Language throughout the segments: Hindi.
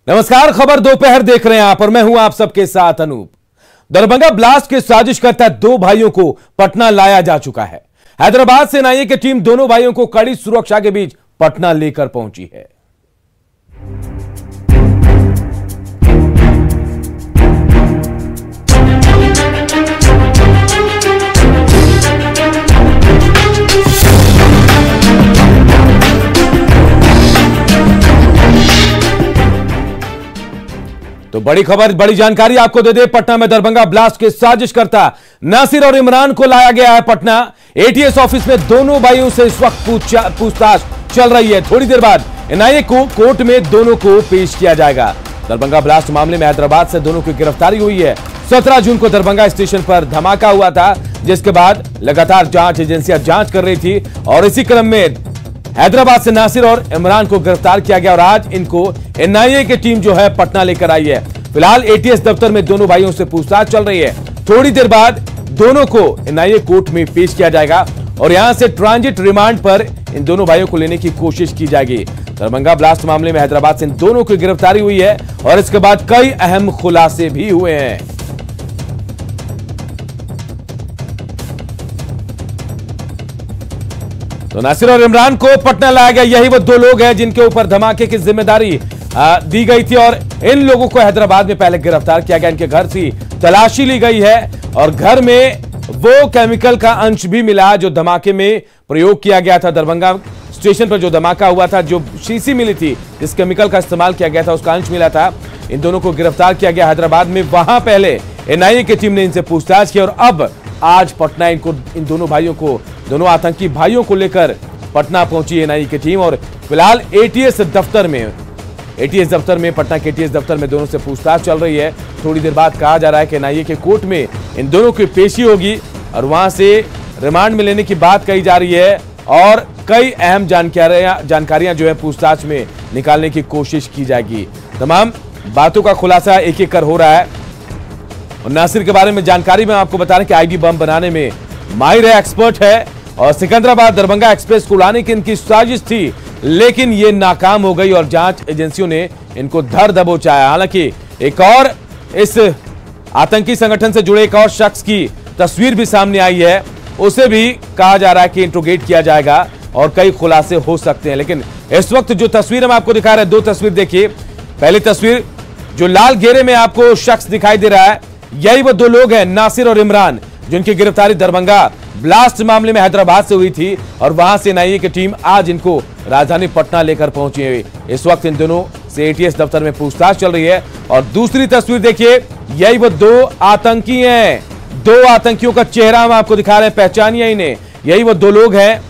नमस्कार, खबर दोपहर देख रहे हैं आप और मैं हूं आप सबके साथ अनूप। दरभंगा ब्लास्ट के साजिश करता दो भाइयों को पटना लाया जा चुका है। हैदराबाद से एनआईए की टीम दोनों भाइयों को कड़ी सुरक्षा के बीच पटना लेकर पहुंची है। तो बड़ी खबर, बड़ी जानकारी आपको दे दे। पटना में दरभंगा ब्लास्ट के साजिश करता नासिर और इमरान को लाया गया है पटना। एटीएस ऑफिस में दोनों भाइयों से इस वक्त पूछताछ चल रही है। थोड़ी देर बाद एनआईए को कोर्ट में दोनों को पेश किया जाएगा। दरभंगा ब्लास्ट मामले में हैदराबाद से दोनों की गिरफ्तारी हुई है। 17 जून को दरभंगा स्टेशन पर धमाका हुआ था, जिसके बाद लगातार जांच एजेंसियां जांच कर रही थी और इसी क्रम में हैदराबाद से नासिर और इमरान को गिरफ्तार किया गया और आज इनको एनआईए की टीम जो है पटना लेकर आई है। फिलहाल एटीएस दफ्तर में दोनों भाइयों से पूछताछ चल रही है। थोड़ी देर बाद दोनों को एनआईए कोर्ट में पेश किया जाएगा और यहां से ट्रांजिट रिमांड पर इन दोनों भाइयों को लेने की कोशिश की जाएगी। दरभंगा ब्लास्ट मामले में हैदराबाद से इन दोनों की गिरफ्तारी हुई है और इसके बाद कई अहम खुलासे भी हुए हैं। तो नासिर और इमरान को पटना लाया गया। यही वो दो लोग हैं जिनके ऊपर धमाके की जिम्मेदारी दी गई थी और इन लोगों को हैदराबाद में पहले गिरफ्तार किया गया। इनके घर से तलाशी ली गई है और घर में वो केमिकल का अंश भी मिला जो धमाके में प्रयोग किया गया था। दरभंगा स्टेशन पर जो धमाका हुआ था, जो शीशी मिली थी जिस केमिकल का इस्तेमाल किया गया था, उसका अंश मिला था। इन दोनों को गिरफ्तार किया गया हैदराबाद में। वहां पहले एनआईए की टीम ने इनसे पूछताछ की और अब आज पटना इन दोनों भाइयों को, दोनों आतंकी भाइयों को लेकर पटना पहुंची एनआईए की टीम और फिलहाल एटीएस दफ्तर में पटना के एटीएस दफ्तर में दोनों से पूछताछ चल रही है। थोड़ी देर बाद कहा जा रहा है कि एनआईए के कोर्ट में इन दोनों की पेशी होगी और वहां से रिमांड में लेने की बात कही जा रही है और कई अहम जानकारियां जो है पूछताछ में निकालने की कोशिश की जाएगी। तमाम बातों का खुलासा एक एक कर हो रहा है और नासिर के बारे में जानकारी में आपको बता रहे कि आईडी बम बनाने में माहिर है, एक्सपर्ट है और सिकंदराबाद दरभंगा एक्सप्रेस को उड़ाने की इनकी साजिश थी, लेकिन ये नाकाम हो गई और जांच एजेंसियों ने इनको धर दबोचाया। हालांकि एक और इस आतंकी संगठन से जुड़े एक और शख्स की तस्वीर भी सामने आई है, उसे भी कहा जा रहा है कि इंट्रोगेट किया जाएगा और कई खुलासे हो सकते हैं। लेकिन इस वक्त जो तस्वीर हम आपको दिखा रहे हैं, दो तस्वीर देखिए। पहली तस्वीर जो लाल घेरे में आपको शख्स दिखाई दे रहा है, यही वो दो लोग हैं नासिर और इमरान, जिनकी गिरफ्तारी दरभंगा ब्लास्ट मामले में हैदराबाद से हुई थी और वहां से एनआईए की टीम आज इनको राजधानी पटना लेकर पहुंची है। इस वक्त इन दोनों से एटीएस दफ्तर में पूछताछ चल रही है और दूसरी तस्वीर देखिए, यही वो दो आतंकी हैं। दो आतंकियों का चेहरा हम आपको दिखा रहे हैं, पहचानिए इन्हें। यही वो दो लोग हैं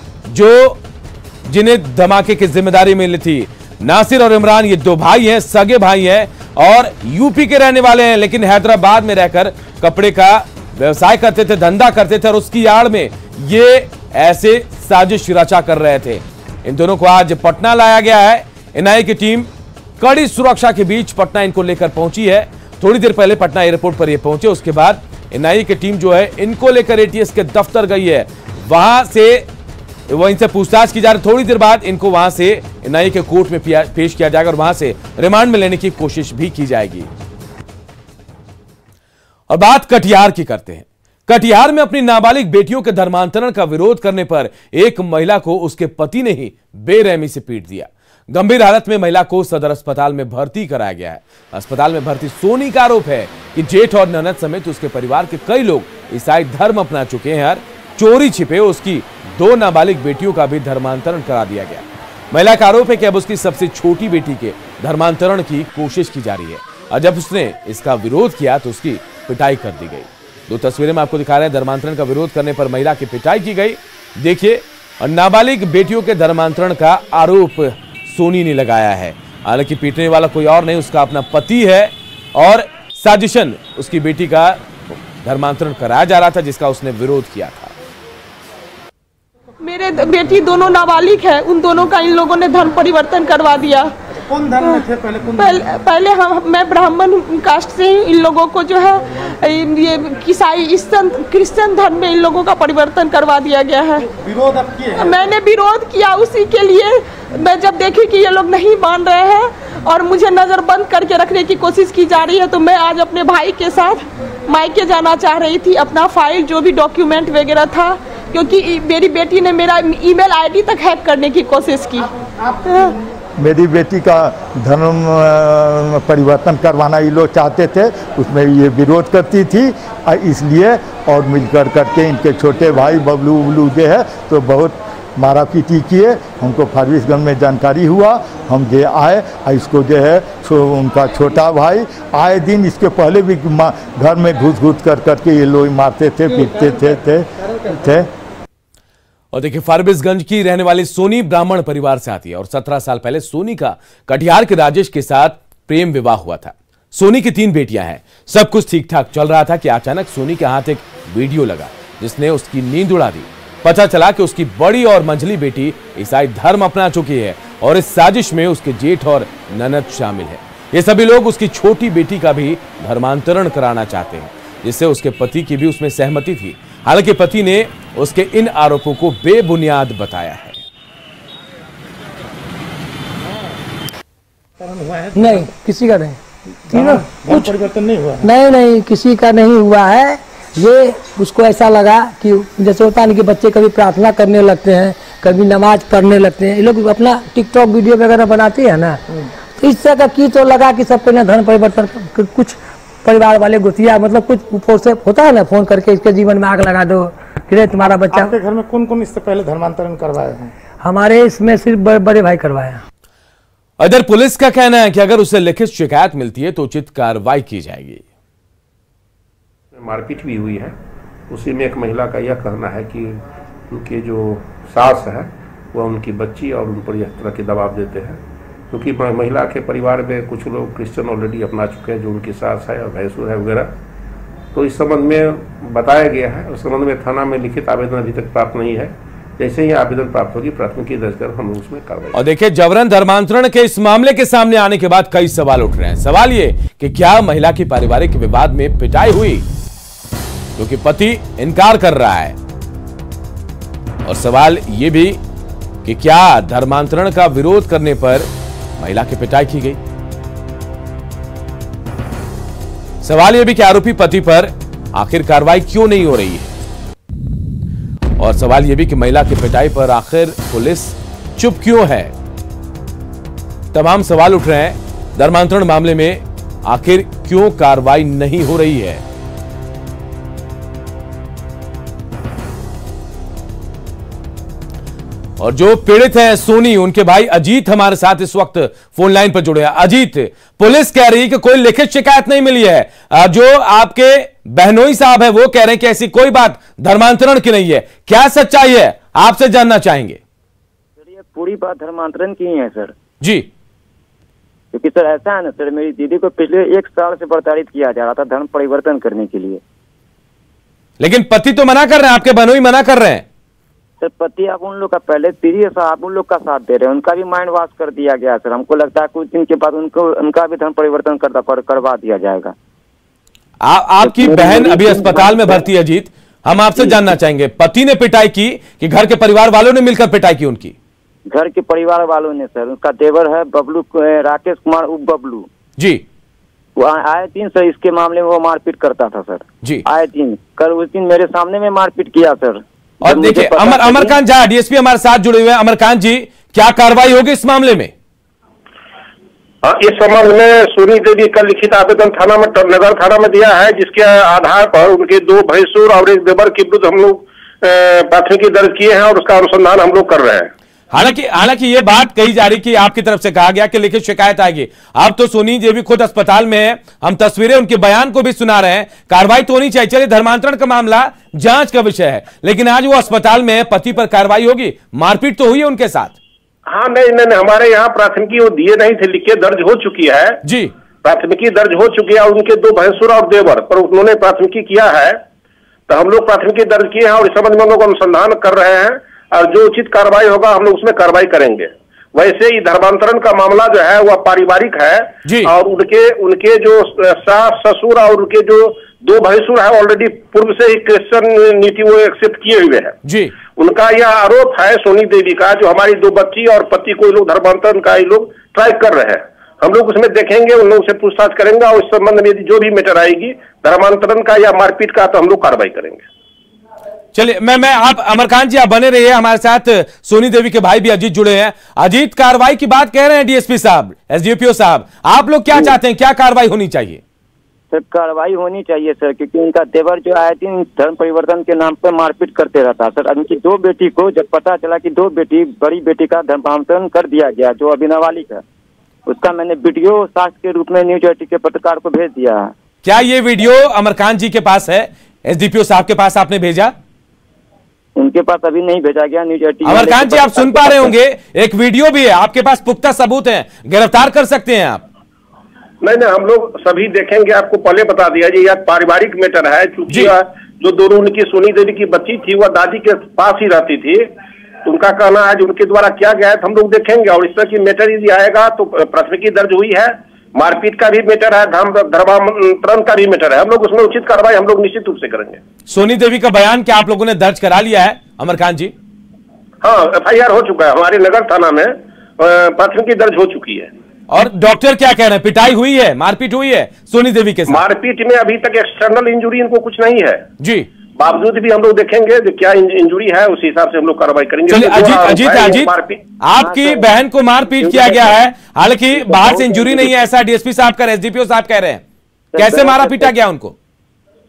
जिन्हें धमाके की जिम्मेदारी मिली थी। नासिर और इमरान ये दो भाई हैं, सगे भाई हैं और यूपी के रहने वाले हैं, लेकिन हैदराबाद में रहकर कपड़े का व्यवसाय करते थे, धंधा करते थे और उसकी आड़ में ये ऐसे साजिश रचा कर रहे थे। इन दोनों को आज पटना लाया गया है। एनआईए की टीम कड़ी सुरक्षा के बीच पटना इनको लेकर पहुंची है। थोड़ी देर पहले पटना एयरपोर्ट पर ये पहुंचे, उसके बाद एनआईए की टीम जो है इनको लेकर एटीएस के दफ्तर गई है। वहां से वो इनसे पूछताछ की जा रही है। थोड़ी देर बाद इनको वहां से एनआईए के कोर्ट में पेश किया जाएगा और वहां से रिमांड में लेने की कोशिश भी की जाएगी। और बात कटिहार की करते हैं। कटिहार में अपनी नाबालिग बेटियों के धर्मांतरण का विरोध करने पर एक महिला को उसके पति ने ही बेरहमी से पीट दिया। गंभीर हालत में महिला को सदर अस्पताल में भर्ती कराया गया है। अस्पताल में भर्ती सोनी का आरोप है कि जेठ और ननद समेत उसके परिवार के कई लोग ईसाई धर्म अपना चुके हैं और चोरी छिपे उसकी दो नाबालिग बेटियों का भी धर्मांतरण करा दिया गया। महिला का आरोप है कि अब उसकी सबसे छोटी बेटी के धर्मांतरण की कोशिश की जा रही है और जब उसने इसका विरोध किया तो उसकी पिटाई कर दी गई। दो तस्वीरें में आपको दिखा रहे हैं। धर्मांतरण का विरोध करने पर महिला की पिटाई की गई, देखिए। और नाबालिग बेटियों के धर्मांतरण का आरोप सोनी ने लगाया है। हालांकि पीटने वाला कोई और नहीं, उसका अपना पति है और साजिशन उसकी बेटी का धर्मांतरण कराया जा रहा था जिसका उसने विरोध किया था। मेरे बेटी दोनों नाबालिग है, उन दोनों का इन लोगों ने धर्म परिवर्तन करवा दिया। कौन धर्म में थे पहले मैं ब्राह्मण कास्ट से ही इन लोगों को जो है ये क्रिश्चियन धर्म में इन लोगों का परिवर्तन करवा दिया गया है। विरोध अब किए हैं? मैंने विरोध किया उसी के लिए। मैं जब देखी कि ये लोग नहीं मान रहे हैं और मुझे नज़रबंद करके रखने की कोशिश की जा रही है। तो मैं आज अपने भाई के साथ मायके जाना चाह रही थी, अपना फाइल जो भी डॉक्यूमेंट वगैरह था, क्योंकि मेरी बेटी ने मेरा ईमेल आईडी तक हैक करने की कोशिश की। मेरी बेटी का धर्म परिवर्तन करवाना ये लोग चाहते थे, उसमें ये विरोध करती थी, इसलिए और मिलकर करके इनके छोटे भाई बबलू उबलू जो है तो बहुत मारा पीटी किए। हमको फारबिसगंज में जानकारी हुआ, हम जे आए, इसको जो है उनका छोटा भाई आए दिन इसके पहले भी घर में घुस घुस कर करके ये लोग मारते थे, पीटते थे। और देखिए, फारबिसगंज की रहने वाली सोनी ब्राह्मण परिवार से आती है और 17 साल पहले सोनी का कटिहार के राजेश के साथ प्रेम विवाह हुआ था। सोनी की 3 बेटियां हैं। सब कुछ ठीक ठाक चल रहा था कि अचानक सोनी के हाथ एक वीडियो लगा जिसने उसकी नींद उड़ा दी। पता चला कि उसकी बड़ी और मंझली बेटी ईसाई धर्म अपना चुकी है और इस साजिश में उसके जेठ और ननद शामिल है। ये सभी लोग उसकी छोटी बेटी का भी धर्मांतरण कराना चाहते हैं, जिससे उसके पति की भी उसमें सहमति थी। हालांकि पति ने उसके इन आरोपों को बेबुनियाद बताया है। नहीं, किसी का नहीं, तीनों कुछ परिवर्तन नहीं हुआ। नहीं, किसी का नहीं हुआ है। ये उसको ऐसा लगा कि जैसे होता नहीं कि बच्चे कभी प्रार्थना करने लगते हैं, कभी नमाज पढ़ने लगते हैं, ये लोग अपना टिकटॉक वीडियो वगैरह बनाते हैं ना, तो इस तरह का की तो लगा कि सबको ना धर्म परिवर्तन, कुछ परिवार वाले गुतिया मतलब कुछ ऊपर से होता है ना, फोन करके इसके जीवन में आग लगा दो कि तुम्हारा बच्चा। आपके घर में कौन कौन इससे पहले धर्मांतरण करवाए हैं? हमारे इसमें सिर्फ बड़े भाई करवाया। इधर पुलिस का कहना है कि अगर उसे लिखित शिकायत मिलती है तो उचित कार्रवाई की जाएगी। मारपीट भी हुई है। उसी में एक महिला का यह कहना है कि उनके जो सास है वह उनकी बच्ची और उन पर यह तरह के दबाव देते हैं, क्योंकि महिला के परिवार में कुछ लोग क्रिश्चियन ऑलरेडी अपना चुके हैं, जो उनकी सास है और भैंसुर है वगैरह। तो इस संबंध में बताया गया है। उस संबंध में थाना में लिखित आवेदन अभी तक प्राप्त नहीं है। जैसे ही आवेदन प्राप्त होगी प्राथमिकी दर्ज कर हम उसमें कार्रवाई। और देखिए, जबरन धर्मांतरण के इस मामले के सामने आने के बाद कई सवाल उठ रहे हैं। सवाल ये कि क्या महिला की पारिवारिक विवाद में पिटाई हुई, क्योंकि पति इनकार कर रहा है, और सवाल ये भी कि क्या धर्मांतरण का विरोध करने पर महिला की पिटाई की गई। सवाल यह भी कि आरोपी पति पर आखिर कार्रवाई क्यों नहीं हो रही है, और सवाल यह भी कि महिला की पिटाई पर आखिर पुलिस चुप क्यों है। तमाम सवाल उठ रहे हैं। धर्मांतरण मामले में आखिर क्यों कार्रवाई नहीं हो रही है। और जो पीड़ित हैं सोनी, उनके भाई अजीत हमारे साथ इस वक्त फोन लाइन पर जुड़े हैं। अजीत, पुलिस कह रही है कि कोई लिखित शिकायत नहीं मिली है। जो आपके बहनोई साहब है वो कह रहे हैं कि ऐसी कोई बात धर्मांतरण की नहीं है। क्या सच्चाई है, आपसे जानना चाहेंगे। सर, ये पूरी बात धर्मांतरण की ही है सर जी। क्योंकि सर ऐसा है ना सर, मेरी दीदी को पिछले 1 साल से प्रताड़ित किया जा रहा था धर्म परिवर्तन करने के लिए। लेकिन पति तो मना कर रहे हैं, आपके बहनोई मना कर रहे हैं। सर पति आप उन लोग का पहले पीढ़ी आप उन लोग का साथ दे रहे हैं, उनका भी माइंड वॉश कर दिया गया सर। हमको लगता है कुछ दिन के बाद उनका भी धर्म परिवर्तन करवा दिया जाएगा। आपकी बहन अभी अस्पताल में भर्ती है। अजीत, हम आपसे जानना चाहेंगे, पति ने पिटाई की कि घर के परिवार वालों ने मिलकर पिटाई की उनकी? घर के परिवार वालों ने सर। उसका देवर है बबलू, राकेश कुमार उप बबलू जी, वो आए दिन सर इसके मामले में वो मारपीट करता था सर जी। आए दिन, कल उस दिन मेरे सामने में मारपीट किया सर। और देखिए, अमरकांत झा डीएसपी हमारे साथ जुड़े हुए हैं। अमरकांत जी, क्या कार्रवाई होगी इस मामले में? इस संबंध में सोनी देवी का लिखित आवेदन थाना में, नगर थाना में दिया है, जिसके आधार पर उनके 2 भैंसुर और 1 देवर के विरुद्ध हम लोग प्राथमिकी दर्ज किए हैं और उसका अनुसंधान हम लोग कर रहे हैं। हालांकि ये बात कही जा रही कि आपकी तरफ से कहा गया कि लिखित शिकायत आएगी। अब तो सोनी देवी खुद अस्पताल में है, हम तस्वीरें उनके बयान को भी सुना रहे हैं। कार्रवाई तो होनी चाहिए। चलिए, धर्मांतरण का मामला जांच का विषय है, लेकिन आज वो अस्पताल में है, पति पर कार्रवाई होगी। मारपीट तो हुई है उनके साथ? हाँ, नहीं, हमारे यहाँ प्राथमिकी वो दिए नहीं थे, लिख के दर्ज हो चुकी है जी। प्राथमिकी दर्ज हो चुकी है। उनके 2 भैंसुर और देवर पर उन्होंने प्राथमिकी किया है, तो हम लोग प्राथमिकी दर्ज किए हैं और इस संबंध में हम लोग अनुसंधान कर रहे हैं और जो उचित कार्रवाई होगा हम लोग उसमें कार्रवाई करेंगे। वैसे ही धर्मांतरण का मामला जो है वह पारिवारिक है और उनके जो सास ससुर और उनके जो 2 भैंसुर है ऑलरेडी पूर्व से ही क्रिश्चियन नीति वो एक्सेप्ट किए हुए हैं जी। उनका यह आरोप है सोनी देवी का, जो हमारी 2 बच्ची और पति को ये लोग धर्मांतरण का ये लोग ट्राई कर रहे हैं। हम लोग उसमें देखेंगे, उन लोगों से पूछताछ करेंगे और इस संबंध में यदि जो भी मैटर आएगी धर्मांतरण का या मारपीट का, तो हम लोग कार्रवाई करेंगे। चलिए, मैं आप अमरकांत जी आप बने रहिए, हमारे साथ सोनी देवी के भाई भी अजीत जुड़े हैं। अजीत, कार्रवाई की बात कह रहे हैं डीएसपी साहब, एसडीपीओ साहब, आप लोग क्या चाहते हैं, क्या कार्रवाई होनी चाहिए? सर कार्रवाई होनी चाहिए सर, क्योंकि उनका देवर जो आए थे धर्म परिवर्तन के नाम पर मारपीट करते रहता सर। उनकी 2 बेटी को जब पता चला कि 2 बेटी, बड़ी बेटी का धर्मांतरण कर दिया गया जो अभी नाबालिग है, उसका मैंने वीडियो साक्ष्य के रूप में न्यूज 18 के पत्रकार को भेज दिया है। क्या ये वीडियो अमरकांत जी के पास है, एसडीपीओ साहब के पास आपने भेजा? उनके पास अभी नहीं भेजा गया न्यूज 18। अमरकांत जी आप सुन पा रहे होंगे, एक वीडियो भी है आपके पास, पुख्ता सबूत है, गिरफ्तार कर सकते हैं आप। नहीं, हम लोग सभी देखेंगे। आपको पहले बता दिया जी, यह पारिवारिक मैटर है। चूंकि जो दोनों उनकी सोनी देवी की बच्ची थी वह दादी के पास ही रहती थी, तो उनका कहना है उनके द्वारा किया गया है, तो हम लोग देखेंगे। और इस तरह की मैटर यदि आएगा तो प्राथमिकी दर्ज हुई है, मारपीट का भी मैटर है, धर्मांतरण का भी मैटर है, हम लोग उसमें उचित कार्रवाई हम लोग निश्चित रूप से करेंगे। सोनी देवी का बयान क्या आप लोगों ने दर्ज करा लिया है अमरकांत जी? हाँ, FIR हो चुका है, हमारे नगर थाना में प्राथमिकी दर्ज हो चुकी है। और डॉक्टर क्या कह रहे हैं, पिटाई हुई है, मारपीट हुई है सोनी देवी के साथ? मारपीट में अभी तक एक्सटर्नल इंजुरी इनको कुछ नहीं है जी, बावजूद भी हम लोग देखेंगे जो क्या इंजुरी है, उस हिसाब से हम लोग कार्रवाई करेंगे। चलिए अजीत, आपकी बहन को मारपीट किया गया है, हालांकि बाहर से इंजुरी नहीं है, ऐसा डीएसपी साहब कह रहे हैं, एसडीपीओ साहब कह रहे हैं। कैसे मारा पीटा गया उनको?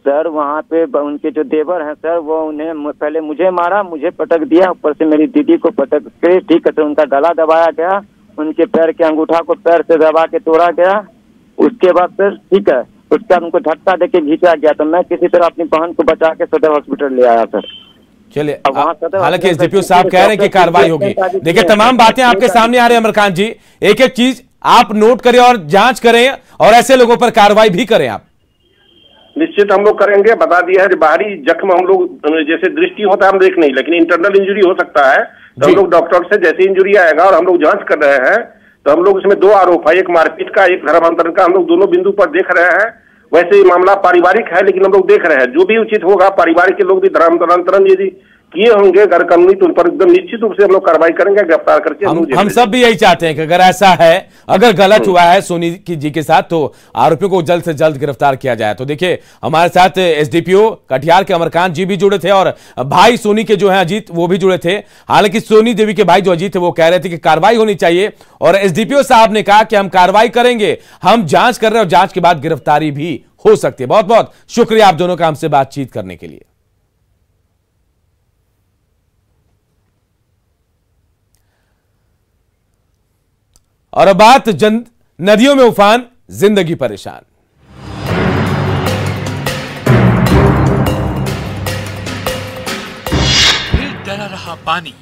सर वहाँ पे उनके जो देवर हैं सर, वो उन्हें पहले मुझे मारा, मुझे पटक दिया, ऊपर से मेरी दीदी को पटक के, ठीक है सर, उनका गला दबाया गया, उनके पैर के अंगूठा को पैर से दबा के तोड़ा गया। उसके बाद सर ठीक है, उसके बाद उनको झटका देके खींचा गया, तो मैं किसी तरह अपनी बहन को बचा के सदर हॉस्पिटल ले आया सर। चलिए, हालांकि एसडीपीओ साहब कह रहे हैं कि कार्रवाई होगी। देखिए, तमाम बातें आपके सामने आ रही है अमरकांत जी, एक एक चीज आप नोट करें और जांच करें और ऐसे लोगों पर कार्रवाई भी करें आप। निश्चित हम लोग करेंगे। बता दिया है बाहरी जख्म हम लोग जैसे दृष्टि होता है हम देख नहीं, लेकिन इंटरनल इंजरी हो सकता है, तो हम लोग डॉक्टर से जैसे इंजरी आएगा और हम लोग जांच कर रहे हैं, तो हम लोग इसमें 2 आरोप है, एक मारपीट का, एक धर्मांतरण का, हम लोग दोनों बिंदु पर देख रहे हैं। वैसे ये मामला पारिवारिक है, लेकिन हम लोग देख रहे हैं जो भी उचित होगा, पारिवारिक के लोग भी धर्मांतरण यदि किए होंगे गैर कानूनी, तो उन पर एकदम निश्चित रूप से हम लोग कार्रवाई करेंगे, गिरफ्तार करके। हम सब भी यही चाहते हैं कि अगर ऐसा है, अगर गलत हुआ है सोनी जी के साथ, तो आरोपियों को जल्द से जल्द गिरफ्तार किया जाए। तो देखिए, हमारे साथ एसडीपीओ कटिहार के अमरकांत जी भी जुड़े थे और भाई सोनी के जो है अजीत, वो भी जुड़े थे। हालांकि सोनी देवी के भाई जो अजीत थे वो कह रहे थे कि कार्रवाई होनी चाहिए, और एसडीपीओ साहब ने कहा कि हम कार्रवाई करेंगे, हम जांच कर रहे हैं और जांच के बाद गिरफ्तारी भी हो सकती है। बहुत बहुत शुक्रिया आप दोनों का हमसे बातचीत करने के लिए। और अब बात नदियों में उफान, जिंदगी परेशान। फिर डरा रहा पानी,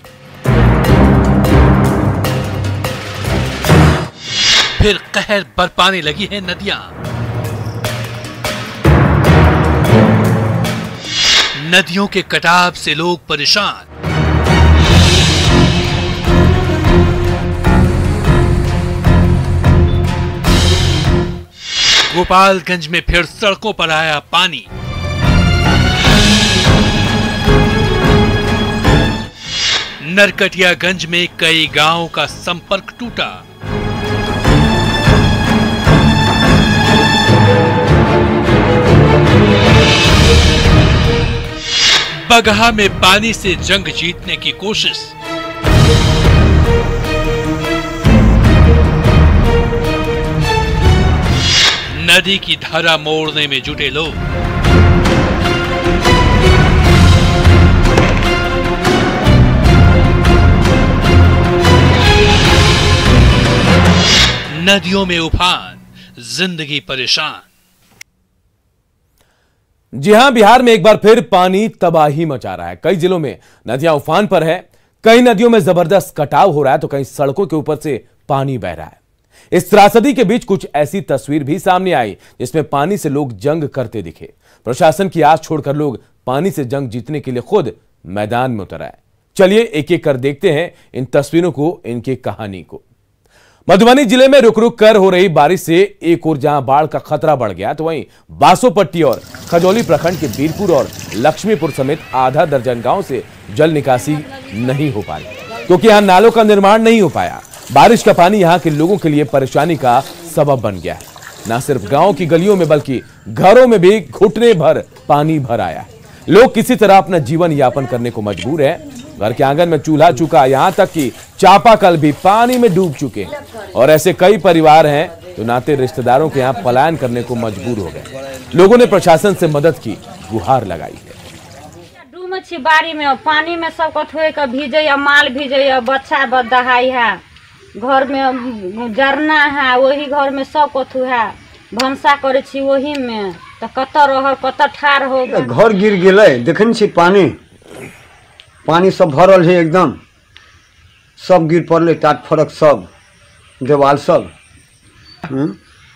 फिर कहर बरपाने लगी है नदियां। नदियों के कटाव से लोग परेशान। गोपालगंज में फिर सड़कों पर आया पानी। नरकटियागंज में कई गांवों का संपर्क टूटा। बगहा में पानी से जंग जीतने की कोशिश। नदी की धारा मोड़ने में जुटे लोग। नदियों में उफान, जिंदगी परेशान। जी हां, बिहार में एक बार फिर पानी तबाही मचा रहा है। कई जिलों में नदियां उफान पर है, कई नदियों में जबरदस्त कटाव हो रहा है, तो कई सड़कों के ऊपर से पानी बह रहा है। इस त्रासदी के बीच कुछ ऐसी तस्वीर भी सामने आई जिसमें पानी से लोग जंग करते दिखे। प्रशासन की आस छोड़कर लोग पानी से जंग जीतने के लिए खुद मैदान में उतर आए। चलिए एक एक कर देखते हैं इन तस्वीरों को, इनकी कहानी को। मधुबनी जिले में रुक रुक कर हो रही बारिश से एक ओर जहां बाढ़ का खतरा बढ़ गया, तो वहीं बासोपट्टी और खजौली प्रखंड के बीरपुर और लक्ष्मीपुर समेत आधा दर्जन गांव से जल निकासी नहीं हो पाई, क्योंकि यहां नालों का निर्माण नहीं हो पाया। बारिश का पानी यहां के लोगों के लिए परेशानी का सबब बन गया है। न सिर्फ गांव की गलियों में बल्कि घरों में भी घुटने भर पानी भर आया है। लोग किसी तरह अपना जीवन यापन करने को मजबूर हैं। घर के आंगन में चूल्हा चूका, यहां तक कि चापाकल भी पानी में डूब चुके हैं और ऐसे कई परिवार हैं जो नाते रिश्तेदारों के यहां पलायन करने को मजबूर हो गए। लोगों ने प्रशासन से मदद की गुहार लगाई है। छी बाड़ी में पानी में सबको थोड़े के भीजे, माल भीजे, बच्चा बदहाई है, घर में जरना है, वही घर में सबको थू है, भंसा करे छी वही में, तो कत रह कत ठार हो घर गिर गए। देखन छी पानी सब भरल है, एकदम सब गिर पड़े, टाट फड़क सब देवाल सब।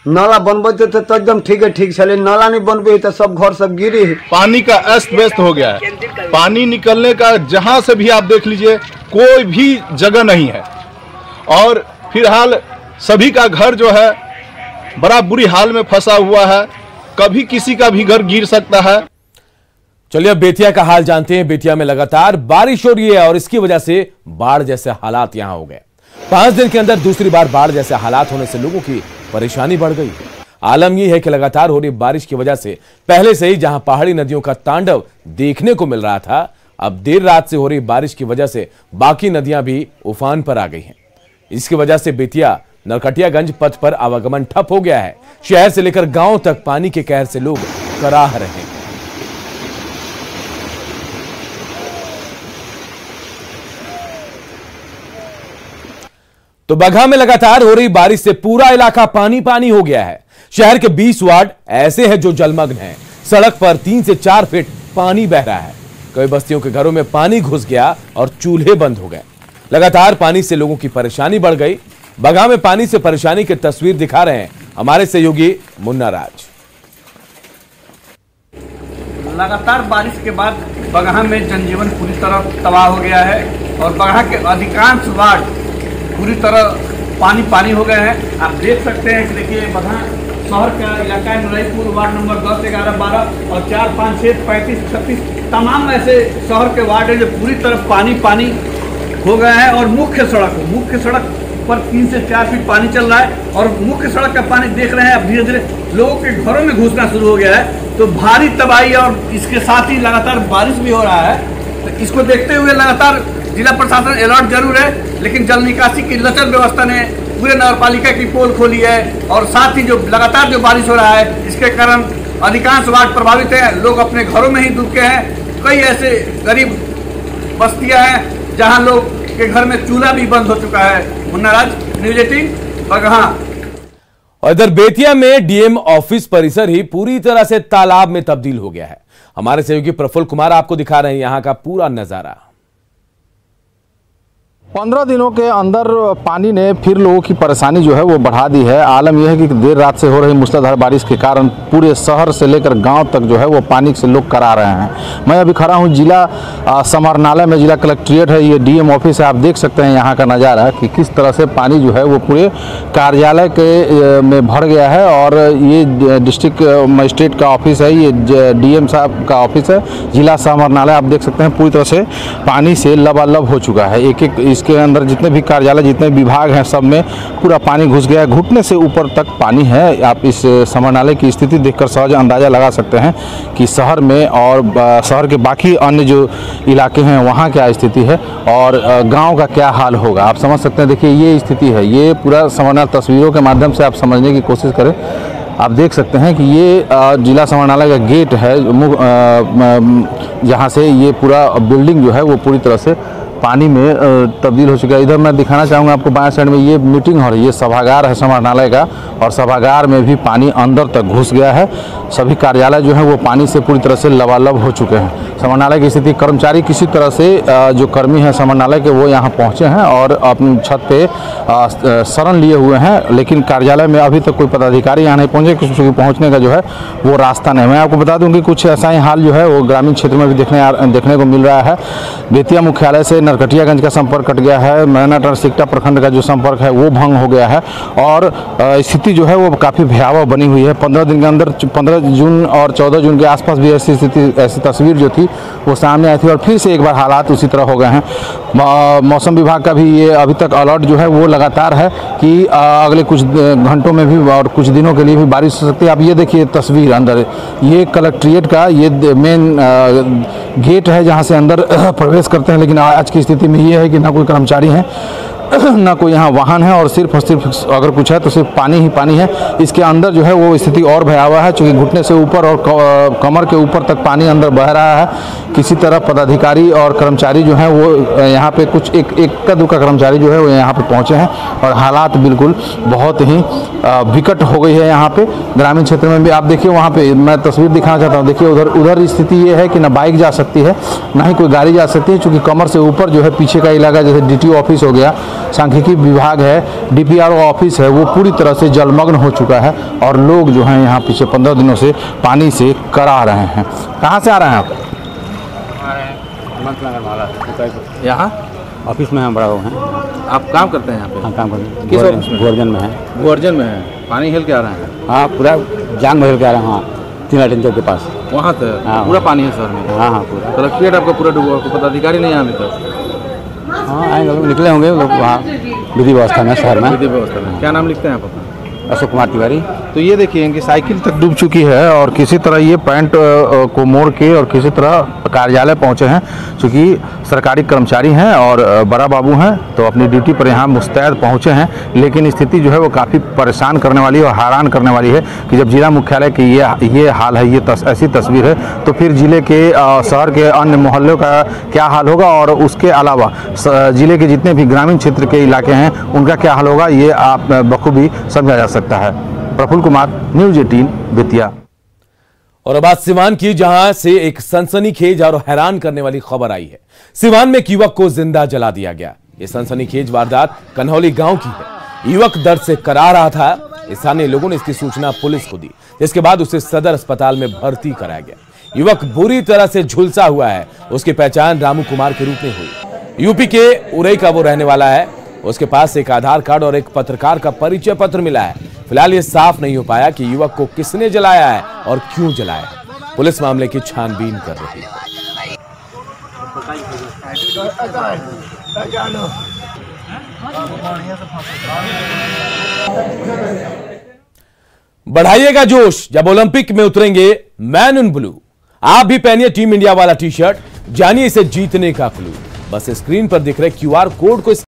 नाला बनबे तो एकदम ठीक चले, नाला नहीं बनबे तो सब घर सब गिरे है। पानी का अस्त व्यस्त हो गया है। पानी निकलने का जहां से भी आप देख लीजिए कोई भी जगह नहीं है और फिलहाल सभी का घर जो है बड़ा बुरी हाल में फंसा हुआ है। कभी किसी का भी घर गिर सकता है। चलिए अब बेतिया का हाल जानते हैं। बेतिया में लगातार बारिश हो रही है और इसकी वजह से बाढ़ जैसे हालात यहां हो गए। 5 दिन के अंदर दूसरी बार बाढ़ जैसे हालात होने से लोगों की परेशानी बढ़ गई है। आलम यह है कि लगातार हो रही बारिश की वजह से पहले से ही जहां पहाड़ी नदियों का तांडव देखने को मिल रहा था, अब देर रात से हो रही बारिश की वजह से बाकी नदियां भी उफान पर आ गई हैं। इसकी वजह से बेतिया नरकटियागंज पथ पर आवागमन ठप हो गया है। शहर से लेकर गांव तक पानी के कहर से लोग कराह रहे हैं। तो बगहा में लगातार हो रही बारिश से पूरा इलाका पानी पानी हो गया है। शहर के 20 वार्ड ऐसे हैं जो जलमग्न हैं। सड़क पर 3 से 4 फीट पानी बह रहा है। कई बस्तियों के घरों में पानी घुस गया और चूल्हे बंद हो गए। लगातार पानी से लोगों की परेशानी बढ़ गई। बगहा में पानी से परेशानी की तस्वीर दिखा रहे हैं हमारे सहयोगी मुन्ना राज। लगातार बारिश के बाद बगहा में जनजीवन पूरी तरह तबाह हो गया है और बगहा के अधिकांश वार्ड पूरी तरह पानी पानी हो गए हैं। आप देख सकते हैं कि देखिए बगहा शहर का इलाका है, नरईपुर वार्ड नंबर 10, 11, 12 और 4, 5, 6, 35, 36 तमाम ऐसे शहर के वार्ड है जो पूरी तरह पानी पानी हो गए हैं। और मुख्य सड़क पर 3 से 4 फीट पानी चल रहा है और मुख्य सड़क का पानी देख रहे हैं अब धीरे धीरे लोगों के घरों में घुसना शुरू हो गया है। तो भारी तबाही और इसके साथ ही लगातार बारिश भी हो रहा है। तो इसको देखते हुए लगातार जिला प्रशासन अलर्ट जरूर है, लेकिन जल निकासी की लचर व्यवस्था ने पूरे नगरपालिका की पोल खोली है और साथ ही जो लगातार जो बारिश हो रहा है इसके कारण अधिकांश वार्ड प्रभावित है। लोग अपने घरों में ही डूब के हैं। कई ऐसे गरीब बस्तियां हैं जहां लोग के घर में चूल्हा भी बंद हो चुका है। मुन्ना राज, न्यूज़ 18 बगहा। और इधर बेतिया में डीएम ऑफिस परिसर ही पूरी तरह से तालाब में तब्दील हो गया है। हमारे सहयोगी प्रफुल्ल कुमार आपको दिखा रहे हैं यहां का पूरा नजारा। 15 दिनों के अंदर पानी ने फिर लोगों की परेशानी जो है वो बढ़ा दी है। आलम यह है कि देर रात से हो रही मूसलाधार बारिश के कारण पूरे शहर से लेकर गांव तक जो है वो पानी से लोग करा रहे हैं। मैं अभी खड़ा हूं जिला समाहरणालय में, जिला कलेक्ट्रेट है, ये डीएम ऑफिस है। आप देख सकते हैं यहाँ का नज़ारा कि किस तरह से पानी जो है वो पूरे कार्यालय के में भर गया है। और ये डिस्ट्रिक्ट मजिस्ट्रेट का ऑफिस है, ये डीएम साहब का ऑफिस है, जिला समाहरणालय। आप देख सकते हैं पूरी तरह से पानी से लबालब हो चुका है। एक के अंदर जितने भी कार्यालय, जितने विभाग हैं, सब में पूरा पानी घुस गया है। घुटने से ऊपर तक पानी है। आप इस समाहरणालय की स्थिति देखकर सहज अंदाजा लगा सकते हैं कि शहर में और शहर के बाकी अन्य जो इलाके हैं वहाँ क्या स्थिति है और गांव का क्या हाल होगा। आप समझ सकते हैं। देखिए ये स्थिति है। ये पूरा समाहरणालय तस्वीरों के माध्यम से आप समझने की कोशिश करें। आप देख सकते हैं कि ये जिला समाहरणालय का गेट है जहाँ से ये पूरा बिल्डिंग जो है वो पूरी तरह से पानी में तब्दील हो चुका है। इधर मैं दिखाना चाहूँगा आपको, बाएं साइड में ये मीटिंग हॉल, ये सभागार है समाहरणालय का और सभागार में भी पानी अंदर तक घुस गया है। सभी कार्यालय जो है वो पानी से पूरी तरह से लबालब हो चुके हैं। समाहरणालय की स्थिति, कर्मचारी किसी तरह से जो कर्मी हैं समाहरणालय के वो यहाँ पहुँचे हैं और अपनी छत पे शरण लिए हुए हैं, लेकिन कार्यालय में अभी तक कोई पदाधिकारी यहाँ नहीं पहुँचे क्योंकि पहुँचने का जो है वो रास्ता नहीं। मैं आपको बता दूँ कि कुछ ऐसा ही हाल जो है वो ग्रामीण क्षेत्र में भी देखने को मिल रहा है। बेतिया मुख्यालय से नरकटियागंज का संपर्क कट गया है, मैनाटांड़ सिकटा प्रखंड का जो संपर्क है वो भंग हो गया है और स्थिति जो है वो काफ़ी भयावह बनी हुई है। 15 दिन के अंदर 15 जून और 14 जून के आसपास भी ऐसी स्थिति, ऐसी तस्वीर जो थी वो सामने आई थी और फिर से एक बार हालात उसी तरह हो गए हैं। मौसम विभाग का भी ये अभी तक अलर्ट जो है वो लगातार है कि अगले कुछ घंटों में भी और कुछ दिनों के लिए भी बारिश हो सकती है। आप ये देखिए तस्वीर अंदर, ये कलेक्ट्रेट का ये मेन गेट है जहाँ से अंदर प्रवेश करते हैं, लेकिन आज की स्थिति में ये है कि ना कोई कर्मचारी हैं ना कोई यहाँ वाहन है और सिर्फ अगर कुछ है तो सिर्फ पानी ही पानी है। इसके अंदर जो है वो स्थिति और भयावह है, चूँकि घुटने से ऊपर और कमर के ऊपर तक पानी अंदर बह रहा है। किसी तरह पदाधिकारी और कर्मचारी जो हैं वो यहाँ पे कुछ एक का दुका कर्मचारी जो है वो यहाँ पे पहुँचे हैं और हालात बिल्कुल बहुत ही विकट हो गई है। यहाँ पे ग्रामीण क्षेत्र में भी आप देखिए, वहाँ पे मैं तस्वीर दिखाना चाहता हूँ। देखिए उधर स्थिति ये है कि ना बाइक जा सकती है ना ही कोई गाड़ी जा सकती है, चूँकि कमर से ऊपर जो है पीछे का इलाका जैसे DTO ऑफिस हो गया, सांख्यिकी विभाग है, DPRO ऑफिस है, वो पूरी तरह से जलमग्न हो चुका है और लोग जो हैं यहाँ पीछे 15 दिनों से पानी से करा रहे हैं। कहाँ से आ रहे हैं आप? यहाँ ऑफिस में हम बड़ा हो हैं। आप काम करते हैं यहाँ पे? हाँ, काम करते हैं। किस ऑफिस में? गोवर्जन में है। गोवर्जन में है। पानी हिल के आ रहे हैं? हाँ, पूरा जान में हिल के आ रहे हैं। हाँ, 3 लाइट के पास वहाँ से पूरा पानी है शहर में? हाँ हाँ, पूरा कलेक्ट्रेट आपका पूरा डूबा, पदाधिकारी नहीं यहाँ अभी तक? हाँ, आएंगे लोग, निकले होंगे लोग वहाँ विधि व्यवस्था में, शहर में विधि व्यवस्था में। क्या नाम लिखते हैं आप अपना? अशोक कुमार तिवारी। तो ये देखिए इनकी साइकिल तक डूब चुकी है और किसी तरह ये पैंट को मोड़ के और किसी तरह कार्यालय पहुंचे हैं। चूँकि सरकारी कर्मचारी हैं और बड़ा बाबू हैं तो अपनी ड्यूटी पर यहाँ मुस्तैद पहुंचे हैं, लेकिन स्थिति जो है वो काफ़ी परेशान करने वाली और हैरान करने वाली है कि जब जिला मुख्यालय की ये हाल है, ऐसी तस्वीर है, तो फिर जिले के शहर के अन्य मोहल्लों का क्या हाल होगा और उसके अलावा जिले के जितने भी ग्रामीण क्षेत्र के इलाके हैं उनका क्या हाल होगा, ये आप बखूबी समझा जा सकता है। प्रफुल्ल कुमार, न्यूज़ 18 बेतिया। और अब बात सिवान की, जहां से एक सनसनीखेज और हैरान करने वाली खबर आई है। सिवान में एक युवक को जिंदा जला दिया गया। ये सनसनीखेज वारदात कन्हौली गांव की है। युवक दर्द से करा रहा था। स्थानीय लोगों ने इसकी सूचना पुलिस को दी, जिसके बाद उसे सदर अस्पताल में भर्ती कराया गया। युवक बुरी तरह से झुलसा हुआ है। उसकी पहचान रामू कुमार के रूप में हुई। यूपी के उरई का वो रहने वाला है। उसके पास एक आधार कार्ड और एक पत्रकार का परिचय पत्र मिला है। फिलहाल ये साफ नहीं हो पाया कि युवक को किसने जलाया है और क्यों जलाया है। पुलिस मामले की छानबीन कर रही है। बढ़ाइएगा जोश जब ओलंपिक में उतरेंगे मैन इन ब्लू। आप भी पहनिए टीम इंडिया वाला टी-शर्ट, जानिए इसे जीतने का क्लू। बस स्क्रीन पर दिख रहे QR कोड को